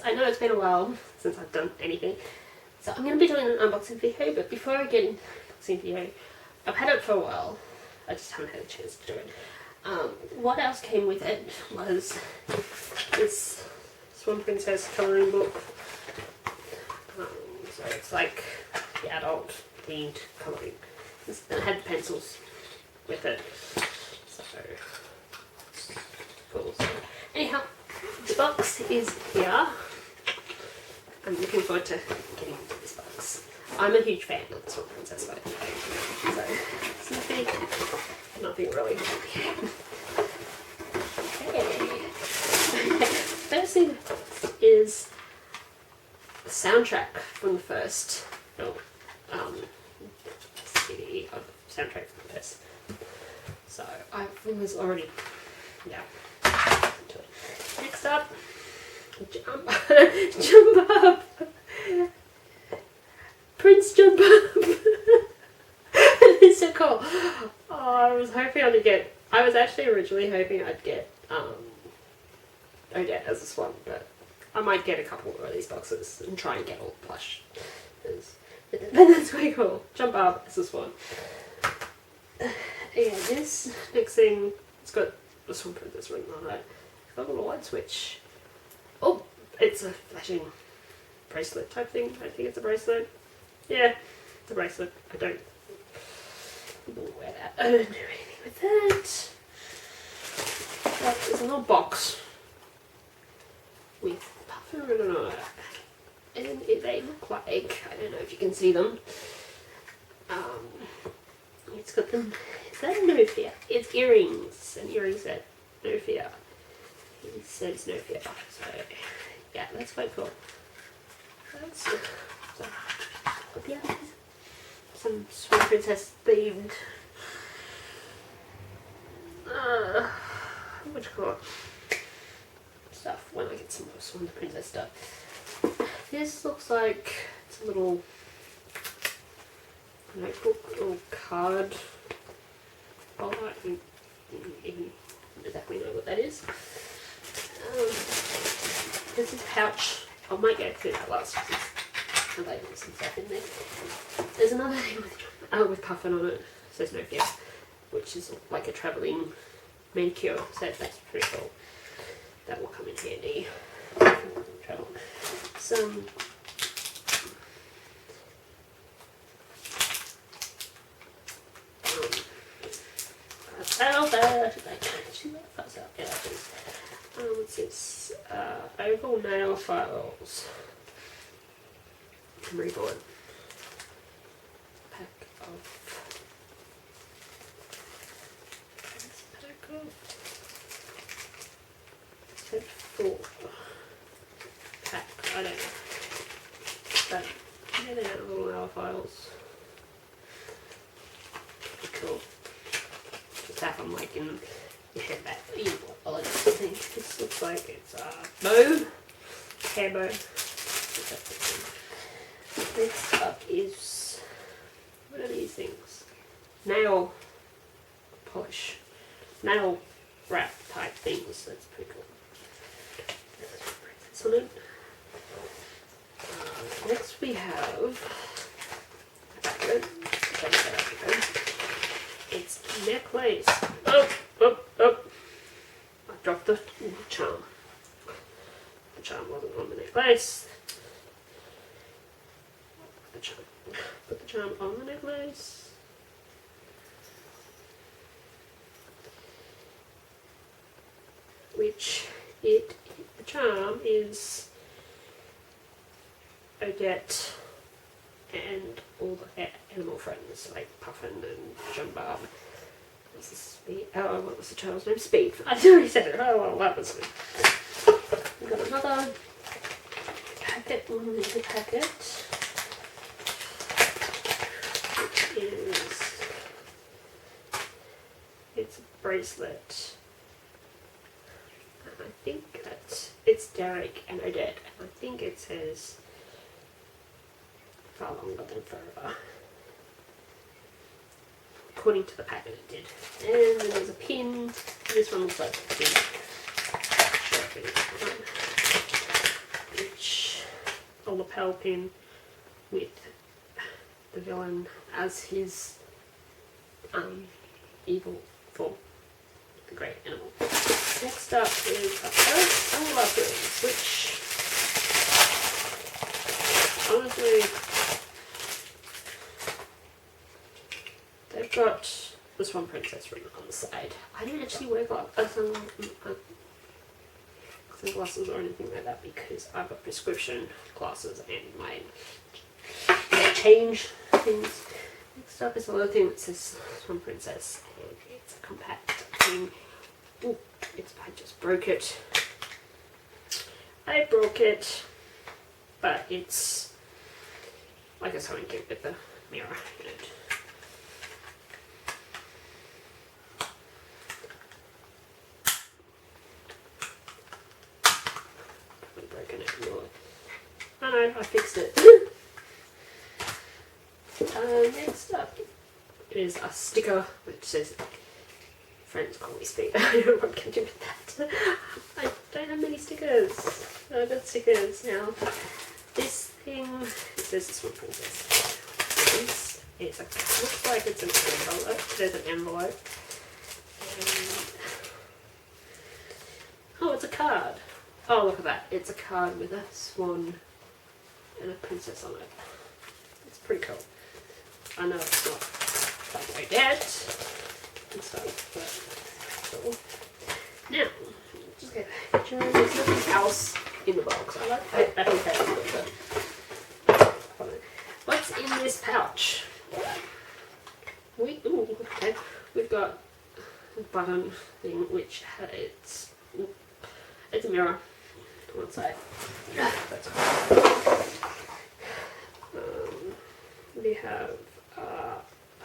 I know it's been a while since I've done anything, so I'm going to be doing an unboxing video, but before I get into the unboxing video, I've had it for a while, I just haven't had a chance to do it. What else came with it was this Swan Princess colouring book. So it's like the adult themed colouring. And it had pencils with it. So cool. So anyhow, the box is here. I'm looking forward to getting into this box. I'm a huge fan of the Swan Princess, by the way. So nothing really. Okay. First thing is the soundtrack from the first film. CD of soundtrack from this. So I was already into it. Next up, Jump Up. Prince Jump Up. It's so cool. I was actually originally hoping I'd get Odette as this one, but I might get a couple of these boxes and try and get all the plush. But that's quite cool. Jump Up is this one. Yeah, this next thing, it's got the Swan Princess written on it. It's got a little light switch. Oh, it's a flashing bracelet type thing. I think it's a bracelet. Yeah, it's a bracelet. I don't wear that. I don't do anything with that. But there's a little box with puffin written on it. And they look like, I don't know if you can see them. It's got them, is that a No Fear? It's earrings, an earring set, No Fear. It says No Fear, so yeah, that's quite cool. That's, so, yeah, some Swan Princess themed, what do you call it? Stuff, when I get some more Swan Princess stuff. This looks like it's a little notebook or card holder. I don't even exactly know what that is. There's this pouch. I might go through that last because there's labels and stuff in there. There's another thing with puffin on it. It says No Fear, which is like a travelling manicure set. That's pretty cool. That will come in handy. Travel. Some what's this? Oval nail files. Reborn. Pack of. Set 4. Pack. I don't know. But yeah, they are little nail files. Pretty cool. Just have them like in your handbag. I think this looks like it's a bow, hair bow. Next up is, what are these things? Nail polish, nail wrap type things. That's pretty cool. That's on it. Next we have it's necklace. Oh. I dropped the charm. The charm wasn't on the necklace. Put the charm on the necklace. Which the charm is Odette and all the animal friends like Puffin and Jump Up. What's the Speed? Oh, what was the child's name? Speed. I already said it. Oh, well, that was it. We've got another packet, one little packet, which is, it's a bracelet. And I think that it's Derek and Odette, and I think it says far longer than forever. According to the packet it did. And then there's a pin. This one looks like a pin. each a lapel pin with the villain as his evil form, the great animal. Next up is a pair of sunglasses, which honestly, they've got the Swan Princess written on the side. I didn't actually wear sunglasses or anything like that because I've got prescription glasses and they change things. Next up is a little thing that says Swan Princess, and it's a compact thing. Ooh, I just broke it. I broke it, but it's like a sewing kit with the mirror in it. I've broken it. Oh no, I fixed it. Next up is a sticker which says "Friends call me Speed." I don't know what I'm going to do with that. I don't have many stickers. I've got stickers now. This thing, it says this one Princess. This is looks like it's an envelope. There's an envelope. Oh, it's a card. Oh, look at that. It's a card with a swan and a princess on it. It's pretty cool. I know it's not like yet and stuff, but cool. Now, just get a picture. There's nothing else in the box. I think that's good. What's in this pouch? We've got a button thing which it's a mirror on one side. That's cool. We have a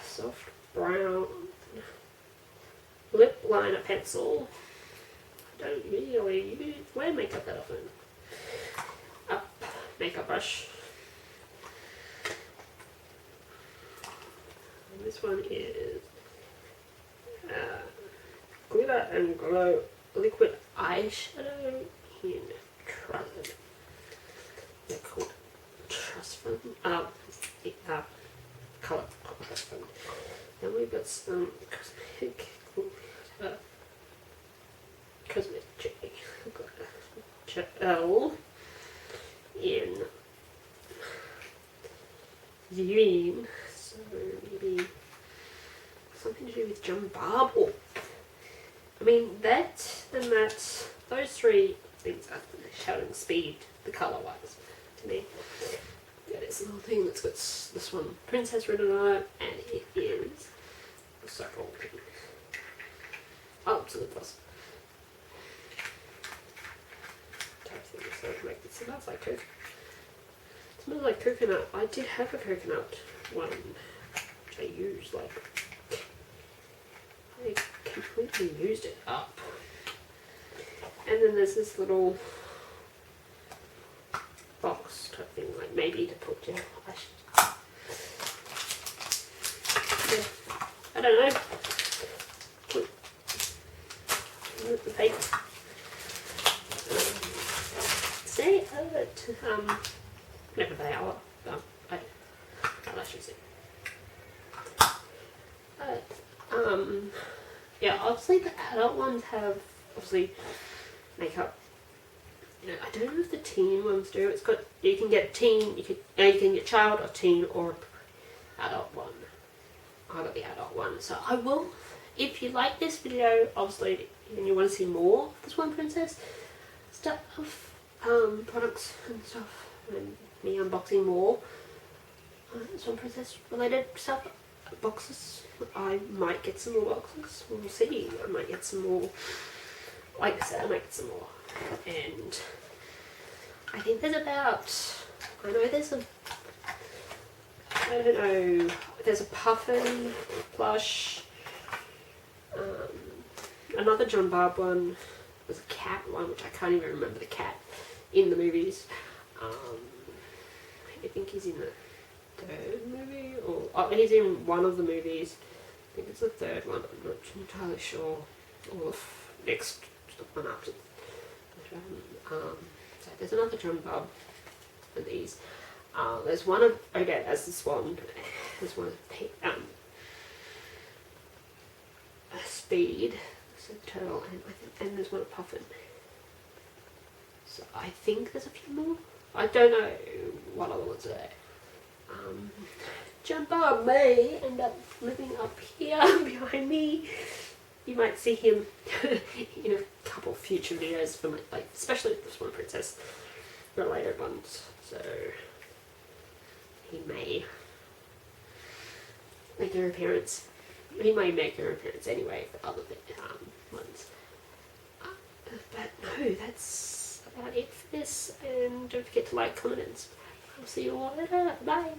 soft brown lip liner pencil. I don't really wear makeup that often. A makeup brush. And this one is glitter and glow liquid eyeshadow in Trust. They're called Trust Fund. Colour Trust Fund. Then we've got some cosmetic gel in green. So maybe something to do with John Barble. I mean that and that. Those three things are shouting speed, the colour wise, to me. Yeah, there's a little thing that's got this one Princess written on it, and it is so cool. Oh, to the plus. It smells like coconut. It smells like coconut. I did have a coconut one, which I used I completely used it up. And then there's this little box type thing, like maybe to put your eyeshadow. Yeah, I don't know. Put the paper. Say it. Never they are. Eyelashes. Yeah, obviously the adult ones have obviously makeup. You know, I don't know if the teen ones do. It's got you can get teen, you can get child or teen or adult one. I got the adult one, so I will. If you like this video, obviously, and you want to see more of the Swan Princess stuff, products and stuff, and me unboxing more Swan Princess related stuff, boxes. I might get some more boxes. We'll see. I might get some more. Like I said, I might get some more. And I think there's about. I know there's a. I don't know. There's a Puffin plush. Another John Barb one. There's a cat one, which I can't even remember the cat in the movies. I think he's in the third movie, or he's in one of the movies. I think it's the third one. I'm not entirely sure. Or the next one after. So So there's another Jump Up of these. There's one of, okay, as the Swan. There's one of a Speed, so Turtle, and there's one of Puffin. So I think there's a few more. I don't know what other ones are there. Jump Up may end up living up here behind me. You might see him in a couple future videos for my, like, especially the Swan Princess related ones. So he may make an appearance. He may make an appearance anyway for other ones. But no, that's about it for this. And don't forget to like, comment, and subscribe. I'll see you all later. Bye.